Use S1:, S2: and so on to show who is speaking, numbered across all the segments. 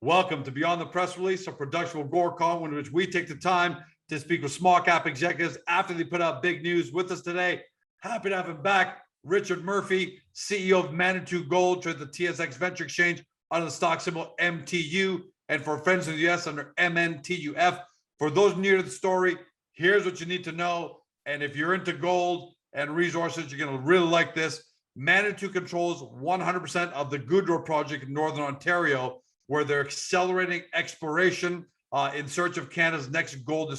S1: Welcome to Beyond the Press Release, a production of Gorecom, in which we take the time to speak with small cap executives after they put out big news. With us today, happy to have him back, Richard Murphy, CEO of Manitou Gold, trades the TSX Venture Exchange under the stock symbol MTU, and for friends in the US under MNTUF. For those new to the story, here's what you need to know. And if you're into gold and resources, you're going to really like this. Manitou controls 100% of the Goudreau project in Northern Ontario, where they're accelerating exploration in search of Canada's next gold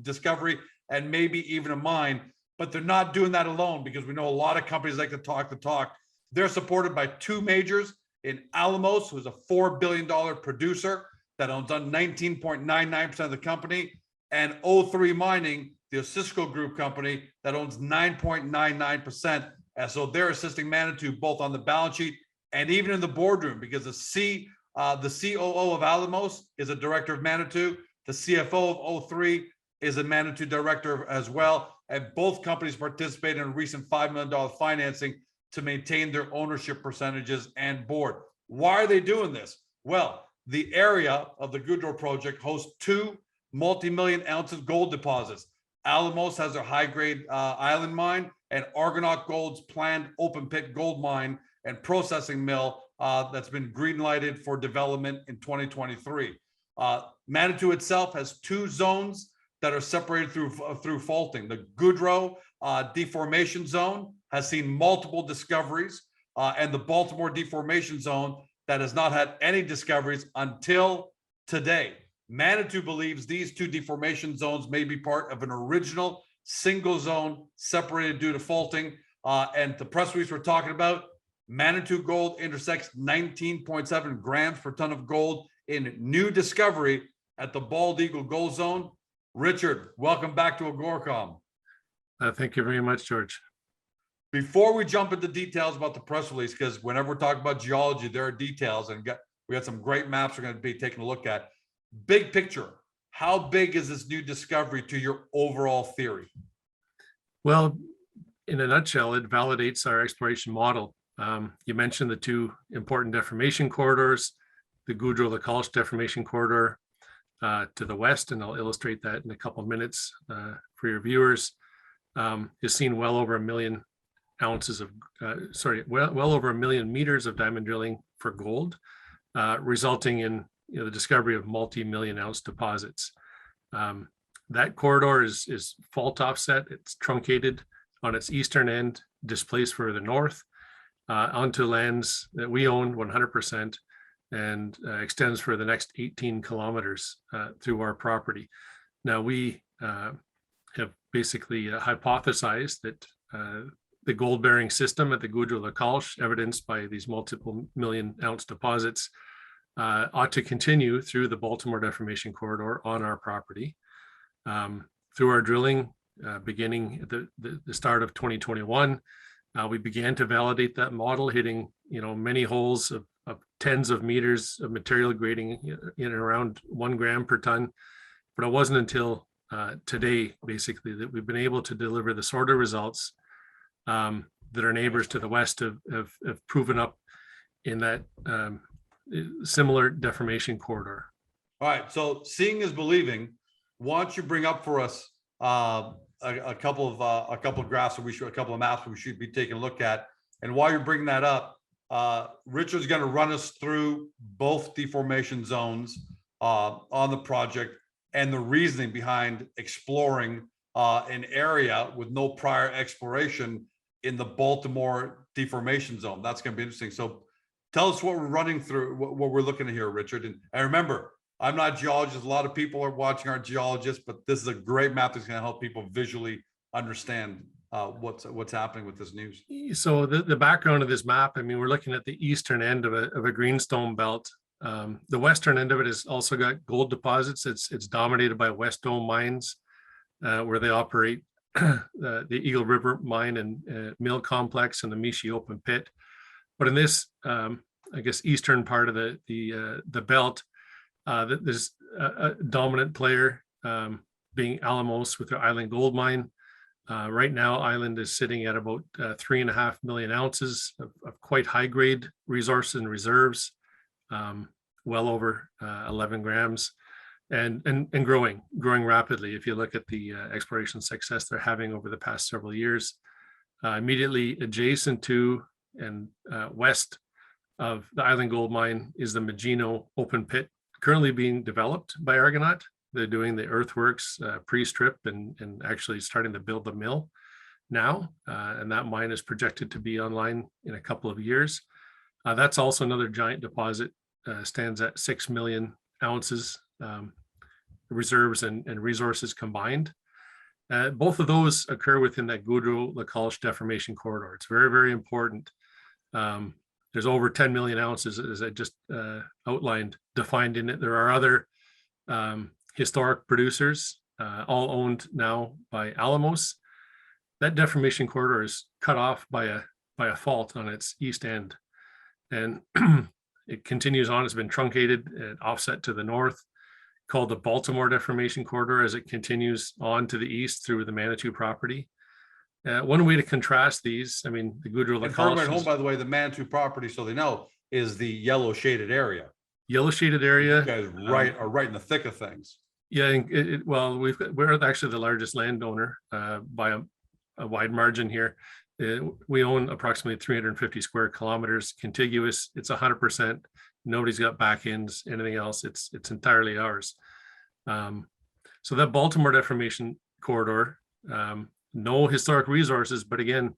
S1: discovery and maybe even a mine. But they're not doing that alone, because we know a lot of companies like to talk the talk. They're supported by two majors in Alamos, who's a $4 billion producer that owns 19.99% of the company, and O3 Mining, the Osisko Group company that owns 9.99%. And so they're assisting Manitou both on the balance sheet and even in the boardroom, because the COO of Alamos is a director of Manitou. The CFO of O3 is a Manitou director as well. And both companies participated in a recent $5 million financing to maintain their ownership percentages and board. Why are they doing this? Well, the area of the Goudreau project hosts two multi-million ounces gold deposits. Alamos has their high-grade Island mine, and Argonaut Gold's planned open pit gold mine and processing mill that's been green lighted for development in 2023. Manitou itself has two zones that are separated through faulting. The Goudreau Deformation Zone has seen multiple discoveries, and the Baltimore Deformation Zone that has not had any discoveries until today. Manitou believes these two deformation zones may be part of an original single zone separated due to faulting. And the press release we're talking about, Manitou Gold intersects 19.7 grams per ton of gold in new discovery at the Bald Eagle Gold Zone. Richard, welcome back to Agoracom.
S2: Thank you very much, George.
S1: Before we jump into details about the press release, because whenever we're talking about geology, there are details, and we got some great maps we're going to be taking a look at. Big picture, how big is this new discovery to your overall theory?
S2: Well, in a nutshell, it validates our exploration model. You mentioned the two important deformation corridors, the Goudreau-La Calche deformation corridor to the west, and I'll illustrate that in a couple of minutes for your viewers. Has seen well over 1 million ounces of, well over 1 million meters of diamond drilling for gold, resulting in the discovery of multi-million ounce deposits. That corridor is fault offset. It's truncated on its eastern end, displaced further north onto lands that we own 100%, and extends for the next 18 kilometers through our property. Now, we have basically hypothesized that the gold-bearing system at the Goudreau-La Calche, evidenced by these multiple million ounce deposits, ought to continue through the Baltimore Deformation Corridor on our property. Through our drilling, beginning at the start of 2021, we began to validate that model, hitting many holes of tens of meters of material grading in around 1 gram per ton. But it wasn't until today, basically, that we've been able to deliver the sort of results that our neighbors to the west have proven up in that similar deformation corridor.
S1: All right, so seeing is believing. Why don't you bring up for us a couple of graphs that a couple of maps we should be taking a look at. And while you're bringing that up, Richard's going to run us through both deformation zones on the project and the reasoning behind exploring an area with no prior exploration in the Baltimore Deformation Zone. That's going to be interesting. So tell us what we're running through, what we're looking at here, Richard. And remember, I'm not a geologist. A lot of people are watching our geologists, but this is a great map that's going to help people visually understand what's happening with this news.
S2: So the background of this map, I mean, we're looking at the eastern end of a greenstone belt. The western end of it has also got gold deposits. It's dominated by West Dome mines, where they operate the Eagle River mine and mill complex and the Mishi open pit. But in this, I guess, eastern part of the belt, there's a dominant player being Alamos with their Island gold mine. Right now, Island is sitting at about 3.5 million ounces of quite high grade resources and reserves. well over 11 grams, and growing rapidly. If you look at the exploration success they're having over the past several years, immediately adjacent to and west of the Island Gold Mine is the Magino open pit, currently being developed by Argonaut. They're doing the earthworks, pre-strip, and actually starting to build the mill now. And that mine is projected to be online in a couple of years. That's also another giant deposit, stands at 6 million ounces, reserves and resources combined. Both of those occur within that Goudreau-Lacache deformation corridor. It's very, very important. There's over 10 million ounces, as I just outlined, defined in it. There are other historic producers, all owned now by Alamos. That deformation corridor is cut off by a fault on its east end, and it continues on. It's been truncated and offset to the north, called the Baltimore Deformation Corridor, as it continues on to the east through the Manitou property. One way to contrast these, I mean, the Goudreau-Lacache.
S1: And for everyone at home, by the way, the Manitou property, so they know, is the yellow shaded area.
S2: Yellow shaded area.
S1: You guys are right in the thick of things.
S2: Yeah, well, we're actually the largest landowner by a wide margin here. We own approximately 350 square kilometers contiguous. It's 100%. Nobody's got back ends, anything else. It's entirely ours. So that Baltimore Deformation Corridor, no historic resources, but again,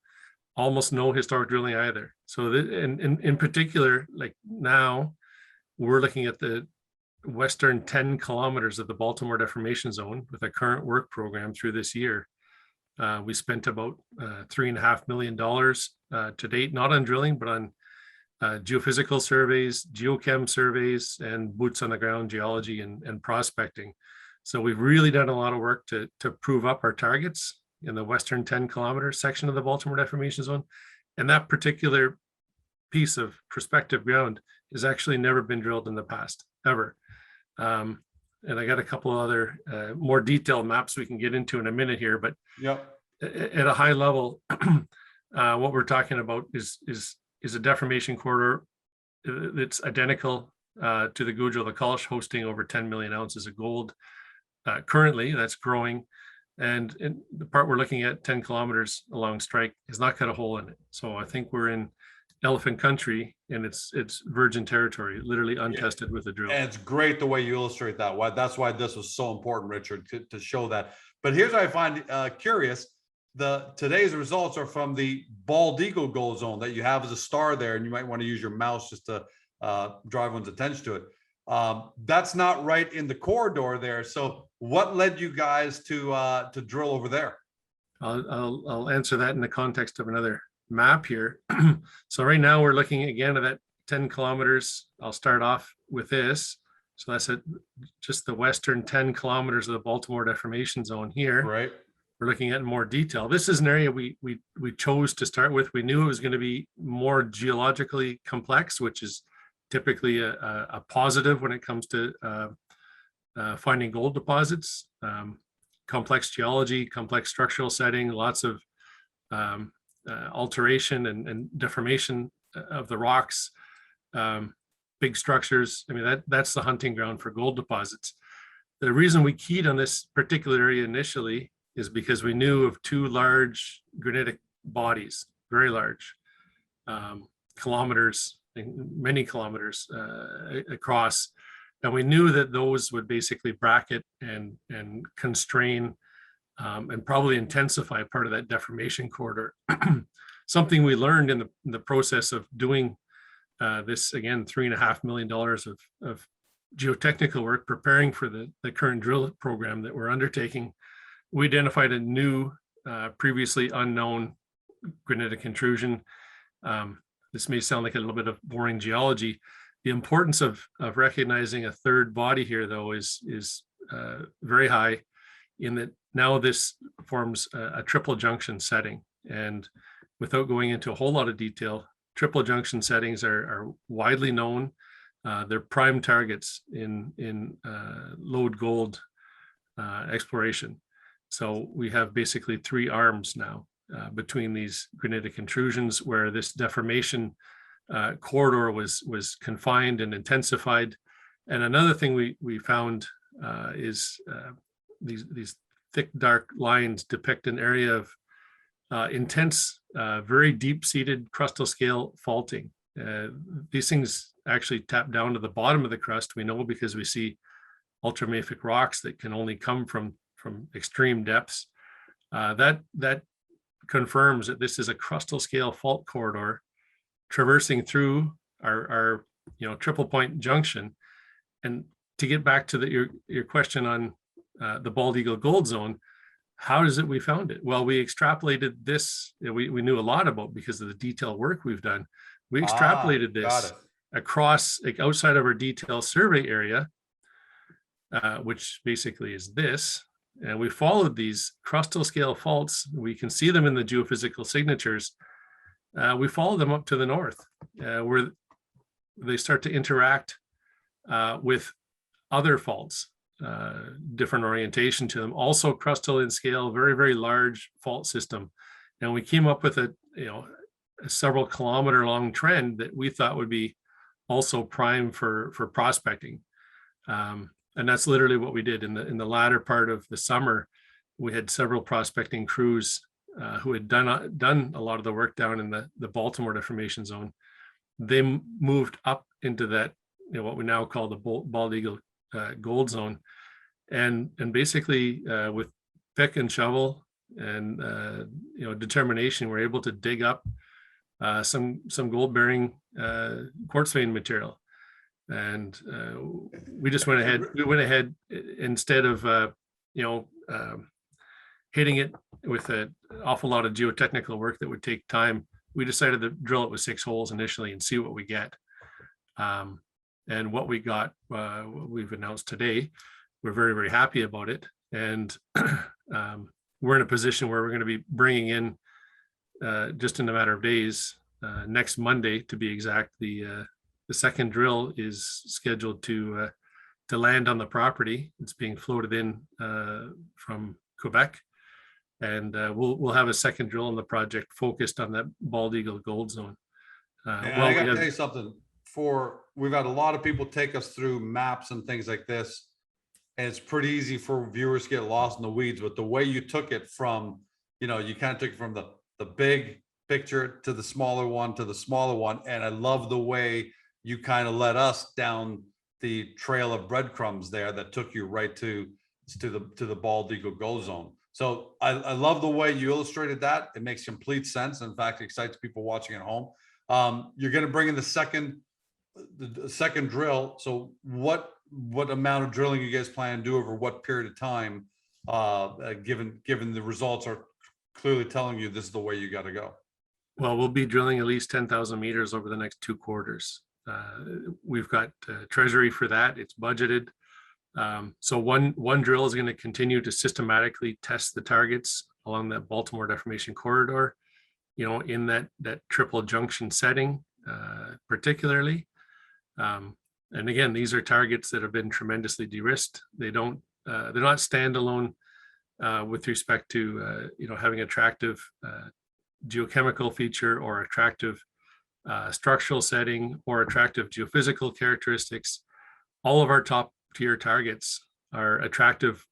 S2: almost no historic drilling either. So in particular, like now, we're looking at the western 10 kilometers of the Baltimore Deformation Zone with a current work program through this year. We spent about $3.5 million to date, not on drilling, but on geophysical surveys, geochem surveys, and boots on the ground geology and prospecting. So we've really done a lot of work to prove up our targets in the western 10 kilometer section of the Baltimore Deformation Zone. And that particular piece of prospective ground has actually never been drilled in the past, ever. And I got a couple of other more detailed maps we can get into in a minute here, but
S1: yep.
S2: At a high level, what we're talking about is a deformation corridor that's identical to the Goudreau-Lacache, hosting over 10 million ounces of gold. Currently, that's growing. And the part we're looking at, 10 kilometers along strike, has not got a hole in it. So I think we're in elephant country, and it's virgin territory, literally untested with a drill.
S1: And it's great the way you illustrate that. That's why this was so important, Richard, to show that. But here's what I find curious. Today's results are from the Bald Eagle Gold Zone that you have as a star there, and you might want to use your mouse just to draw everyone's attention to it. That's not right in the corridor there. So what led you guys to drill over there?
S2: I'll answer that in the context of another map here. So right now we're looking again at that 10 kilometers. I'll start off with this. So that's just the western 10 kilometers of the Baltimore Deformation Zone here.
S1: Right.
S2: We're looking at in more detail. This is an area we chose to start with. We knew it was going to be more geologically complex, which is typically a positive when it comes to finding gold deposits. Complex geology, complex structural setting, lots of alteration and deformation of the rocks, big structures. I mean, that's the hunting ground for gold deposits. The reason we keyed on this particular area initially is because we knew of two large granitic bodies, very large, kilometers, many kilometers across. And we knew that those would basically bracket and constrain and probably intensify part of that deformation corridor. Something we learned in the process of doing this, again, $3.5 million of geotechnical work, preparing for the current drill program that we're undertaking. We identified a new, previously unknown granitic intrusion. This may sound like a little bit of boring geology. The importance of recognizing a third body here, though, is very high, in that now this forms a triple junction setting. And without going into a whole lot of detail, triple junction settings are widely known. They're prime targets in lode gold exploration. So we have basically three arms now between these granitic intrusions, where this deformation corridor was confined and intensified. And another thing we found is these thick dark lines depict an area of intense, very deep-seated crustal scale faulting. These things actually tap down to the bottom of the crust. We know because we see ultramafic rocks that can only come from extreme depths. That confirms that this is a crustal scale fault corridor traversing through our triple point junction. And to get back to your question on the Bald Eagle Gold Zone, how is it we found it? Well, we extrapolated this. We knew a lot about because of the detailed work we've done. We extrapolated this across, like, outside of our detailed survey area, which basically is this. And we followed these crustal scale faults. We can see them in the geophysical signatures. We follow them up to the north, where they start to interact with other faults, different orientation to them, also crustal in scale, very, very large fault system. And we came up with a several kilometer long trend that we thought would be also prime for prospecting. And that's literally what we did in the latter part of the summer. We had several prospecting crews who had done a lot of the work down in the Baltimore Deformation Zone. They moved up into that, what we now call the Bald Eagle Gold Zone, and basically with pick and shovel and determination, we're able to dig up some gold bearing quartz vein material. And we just went ahead. We went ahead instead of hitting it with an awful lot of geotechnical work that would take time. We decided to drill it with 6 holes initially and see what we get. And what we got, what we've announced today, we're very, very happy about it. And we're in a position where we're going to be bringing in, just in a matter of days, next Monday to be exact, the second drill is scheduled to land on the property. It's being floated in from Quebec, and we'll have a second drill on the project focused on that Bald Eagle Gold Zone.
S1: I got to tell you something. We've had a lot of people take us through maps and things like this, and it's pretty easy for viewers to get lost in the weeds. But the way you took it from, you kind of took it from the big picture to the smaller one to the smaller one, and I love the way you kind of led us down the trail of breadcrumbs there that took you right to the Bald Eagle Gold Zone. So I love the way you illustrated that. It makes complete sense. In fact, it excites people watching at home. You're going to bring in the second drill. So what amount of drilling you guys plan to do over what period of time, given the results are clearly telling you this is the way you got to go?
S2: Well, we'll be drilling at least 10,000 meters over the next 2 quarters. We've got treasury for that. It's budgeted. So one drill is going to continue to systematically test the targets along that Baltimore Deformation corridor, in that triple junction setting, particularly. And again, these are targets that have been tremendously de-risked. They're not standalone with respect to having attractive geochemical feature or attractive structural setting or attractive geophysical characteristics. All of our top tier targets are attractive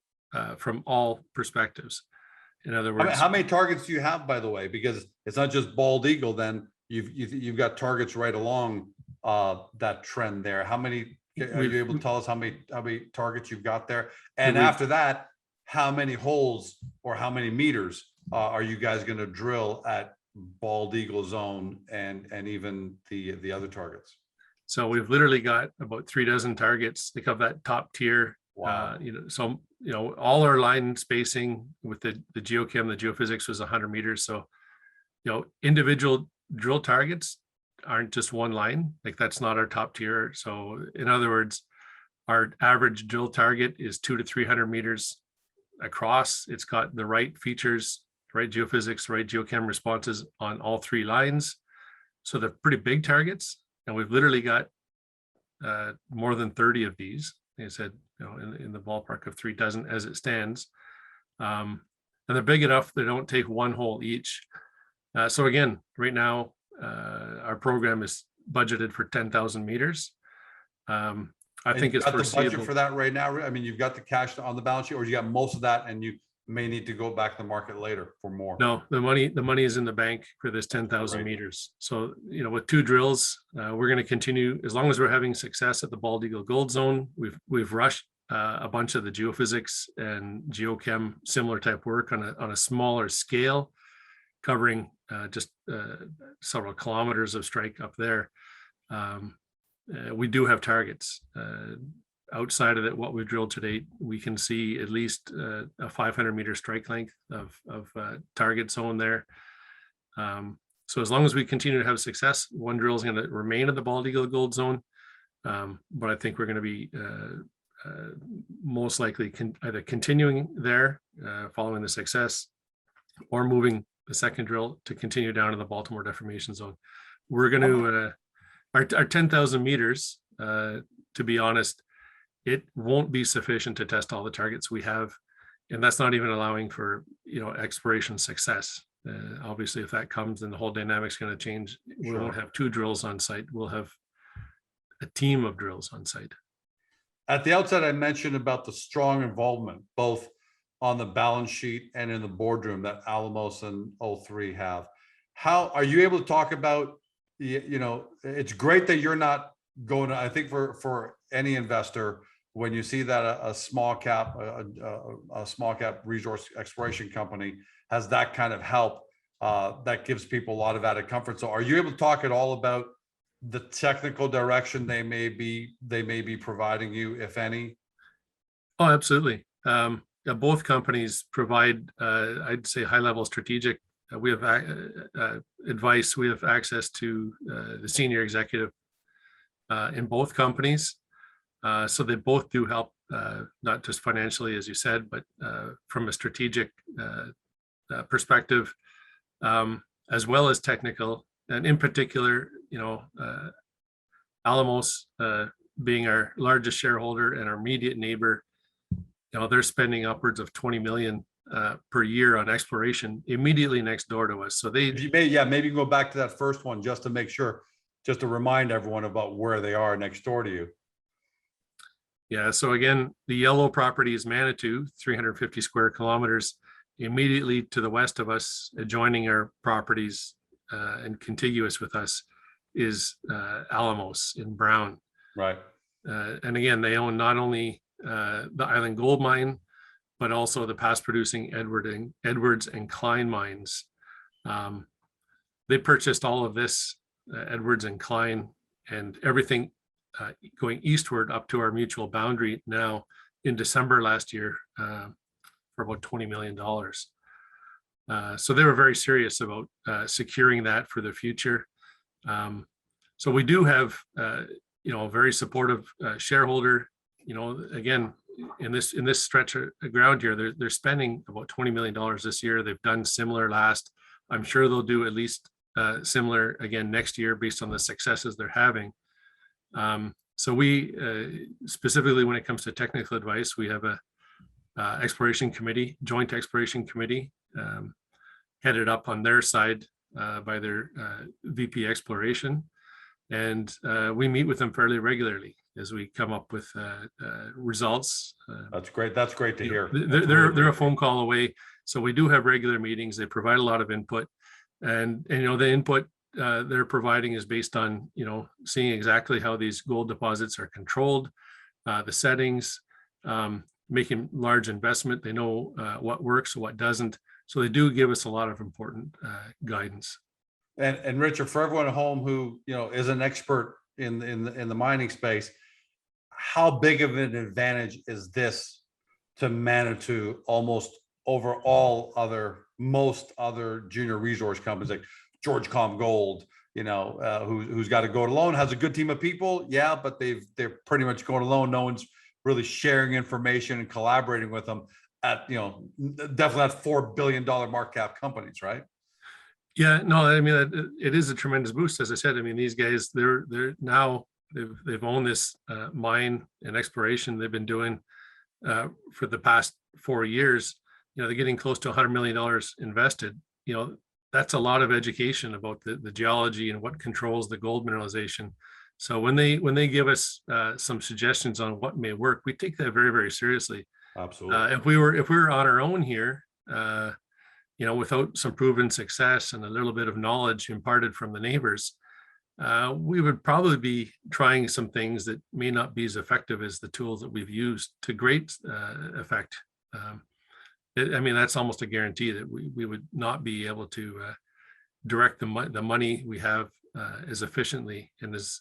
S2: from all perspectives. In other words,
S1: how many targets do you have, by the way? Because it's not just Bald Eagle. Then you've got targets right along that trend there. How many are you able to tell us how many targets you've got there? And after that, how many holes or how many meters are you guys going to drill at Bald Eagle Zone and even the other targets?
S2: So we've literally got about 3 dozen targets. They have that top tier.
S1: Wow.
S2: All our line spacing with the geochem, the geophysics was 100 meters. So, individual drill targets aren't just one line. Like, that's not our top tier. So in other words, our average drill target is 200 to 300 meters across. It's got the right features, right geophysics, right geochem responses on all 3 lines. So they're pretty big targets. And we've literally got more than 30 of these. Like I said, in the ballpark of 3 dozen as it stands. And they're big enough they don't take 1 hole each. So again, right now, our program is budgeted for 10,000 meters. I
S1: And
S2: think
S1: you've
S2: it's
S1: got the budget
S2: foreseeable.
S1: for that right now? I mean, you've got the cash on the balance sheet, or you got most of that and you may need to go back to the market later for more?
S2: No, the money is in the bank for this 10,000
S1: Right.
S2: meters. So, with 2 drills, we're going to continue as long as we're having success at the Bald Eagle Gold Zone. We've rushed a bunch of the geophysics and geochem similar type work on a smaller scale, covering just several kilometers of strike up there. We do have targets. Outside of it, what we've drilled to date, we can see at least a 500-meter strike length of target zone there. So as long as we continue to have success, 1 drill is going to remain in the Bald Eagle Gold Zone. But I think we're going to be most likely either continuing there following the success, or moving the second drill to continue down in the Baltimore Deformation Zone. We're going to our 10,000 meters, to be honest, it won't be sufficient to test all the targets we have. And that's not even allowing for, exploration success. Obviously, if that comes, then the whole dynamic's going to change. We won't have 2 drills on site. We'll have a team of drills on site.
S1: At the outset, I mentioned about the strong involvement, both on the balance sheet and in the boardroom, that Alamos and O3 have. How are you able to talk about, it's great that you're not going to, I think for any investor, when you see that a small cap resource exploration company has that kind of help, that gives people a lot of added comfort. So are you able to talk at all about the technical direction they may be providing you, if any?
S2: Oh, absolutely. Both companies provide, I'd say, high-level strategic. We have advice. We have access to the senior executive in both companies. So they both do help, not just financially, as you said, but from a strategic perspective, as well as technical. And in particular, Alamos being our largest shareholder and our immediate neighbor, they're spending upwards of 20 million per year on exploration immediately next door to us. So
S1: maybe go back to that first one just to make sure, just to remind everyone about where they are next door to you.
S2: Yeah. So again, the yellow property is Manitou, 350 square kilometers. Immediately to the west of us, adjoining our properties and contiguous with us, is Alamos in brown.
S1: Right.
S2: And again, they own not only the Island Gold Mine, but also the past producing Edwards and Klein mines. They purchased all of this, Edwards and Klein, and everything going eastward up to our mutual boundary now in December last year for about $20 million. So they were very serious about securing that for the future. So we do have, a very supportive shareholder. Again, in this stretch of ground here, they're spending about $20 million this year. They've done similar last. I'm sure they'll do at least similar again next year based on the successes they're having. So we specifically, when it comes to technical advice, we have a exploration committee, joint exploration committee, headed up on their side by their VP exploration. And we meet with them fairly regularly as we come up with results.
S1: That's great. That's great to hear.
S2: They're a phone call away. So we do have regular meetings. They provide a lot of input, and the input they're providing is based on, seeing exactly how these gold deposits are controlled, the settings, making large investment. They know what works, what doesn't. So they do give us a lot of important guidance.
S1: And Richard, for everyone at home who is an expert in the mining space, how big of an advantage is this to Manitou almost over most other junior resource companies like George Com Gold, who's got to go it alone, has a good team of people, yeah, but they're pretty much going alone. No one's really sharing information and collaborating with them at definitely at $4 billion market cap companies, right?
S2: Yeah, no, I mean, it is a tremendous boost. As I said, I mean, these guys, they're now they've owned this mine and exploration they've been doing for the past 4 years. They're getting close to $100 million invested. That's a lot of education about the geology and what controls the gold mineralization. So when they give us some suggestions on what may work, we take that very, very seriously.
S1: Absolutely.
S2: If we were on our own here, without some proven success and a little bit of knowledge imparted from the neighbors, we would probably be trying some things that may not be as effective as the tools that we've used to great effect. That's almost a guarantee that we would not be able to direct the money we have as efficiently and as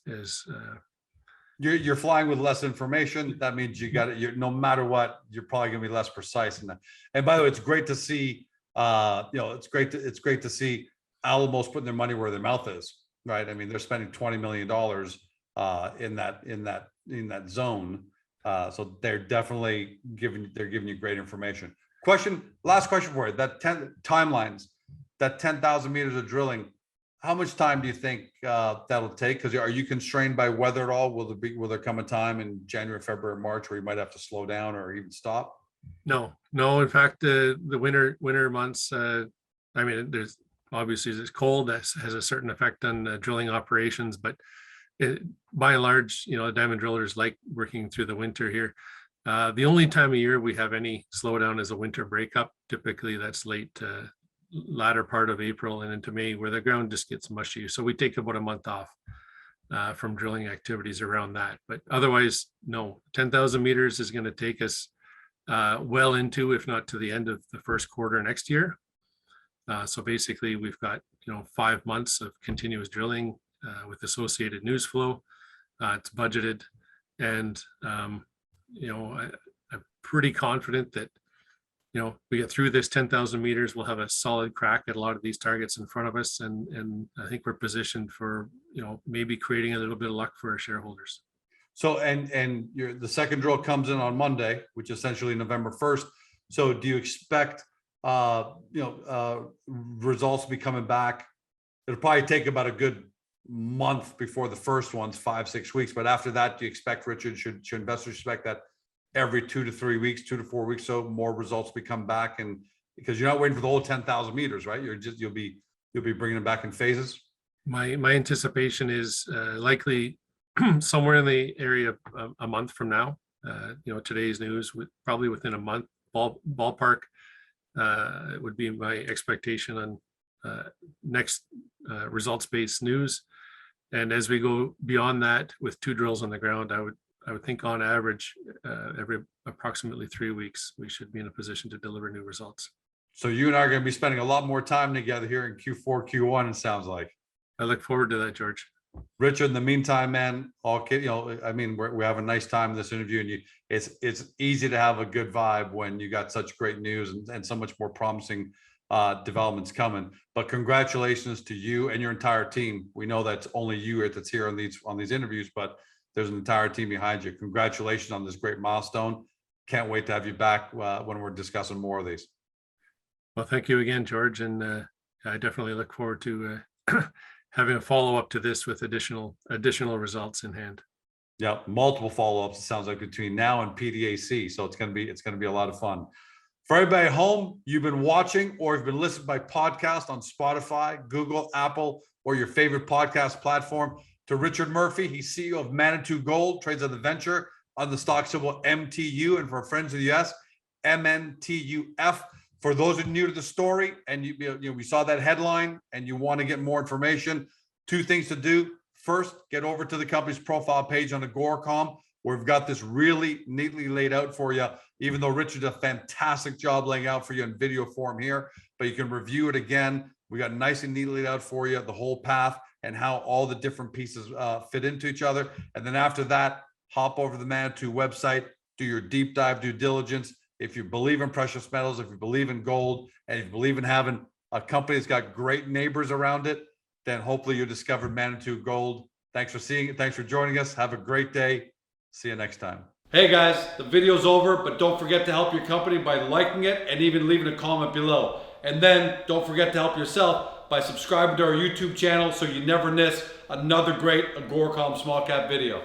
S1: you're flying with less information. That means you got it. You're, no matter what, you're probably going to be less precise in that. And by the way, it's great to see. It's great to see Alamos putting their money where their mouth is. Right. I mean, they're spending $20 million in that zone. So they're definitely giving you great information. Last question for you. That 10 timelines, that 10,000 meters of drilling. How much time do you think that'll take? Because are you constrained by weather at all? Will there come a time in January, February, March where you might have to slow down or even stop?
S2: No. In fact, the winter months. There's obviously it's cold. That has a certain effect on drilling operations, but by and large, diamond drillers like working through the winter here. The only time of year we have any slowdown is a winter breakup. Typically, that's latter part of April and into May, where the ground just gets mushy. So we take about a month off from drilling activities around that. But otherwise, no, 10,000 meters is going to take us well into, if not to the end of the first quarter next year. So basically, we've got 5 months of continuous drilling with associated news flow. It's budgeted, and I'm pretty confident that we get through this 10,000 meters, we'll have a solid crack at a lot of these targets in front of us, and I think we're positioned for maybe creating a little bit of luck for our shareholders.
S1: So and the second drill comes in on Monday, which is essentially November 1st. So do you expect results to be coming back? It'll probably take about a good month before the first one's 5-6 weeks. But after that, do you expect, Richard, should investors expect that every 2 to 3 weeks, 2 to 4 weeks, so more results become back? And because you're not waiting for the whole 10,000 meters, right? You'll be bringing them back in phases.
S2: My anticipation is likely somewhere in the area of a month from now. Today's news probably within a month ballpark. It would be my expectation on next results-based news. And as we go beyond that with 2 drills on the ground, I would think on average every approximately 3 weeks, we should be in a position to deliver new results.
S1: So you and I are going to be spending a lot more time together here in Q4, Q1, it sounds like.
S2: I look forward to that, George.
S1: Richard, in the meantime, man, we have a nice time in this interview, and it's easy to have a good vibe when you got such great news and so much more promising developments coming. But congratulations to you and your entire team. We know that's only you that's here on these interviews, but there's an entire team behind you. Congratulations on this great milestone. Can't wait to have you back when we're discussing more of these.
S2: Well, thank you again, George, and I definitely look forward to having a follow-up to this with additional results in hand.
S1: Yeah, multiple follow-ups, it sounds like, between now and PDAC. So it's gonna be a lot of fun. For everybody at home, you've been watching or you've been listening by podcast on Spotify, Google, Apple, or your favorite podcast platform. To Richard Murphy, he's CEO of Manitou Gold, trades on the venture on the stock symbol MTU, and for our friends in the US, MNTUF. For those who are new to the story and we saw that headline and you want to get more information, 2 things to do. First, get over to the company's profile page on Agoracom, where we've got this really neatly laid out for you, even though Richard did a fantastic job laying out for you in video form here, but you can review it again. We got nice and neatly laid out for you, the whole path and how all the different pieces fit into each other. And then after that, hop over to the Manitou website, do your deep dive due diligence. If you believe in precious metals, if you believe in gold, and if you believe in having a company that's got great neighbors around it, then hopefully you discovered Manitou Gold. Thanks for seeing it. Thanks for joining us. Have a great day. See you next time. Hey guys, the video's over, but don't forget to help your company by liking it and even leaving a comment below. And then don't forget to help yourself by subscribing to our YouTube channel so you never miss another great Agoracom small cap video.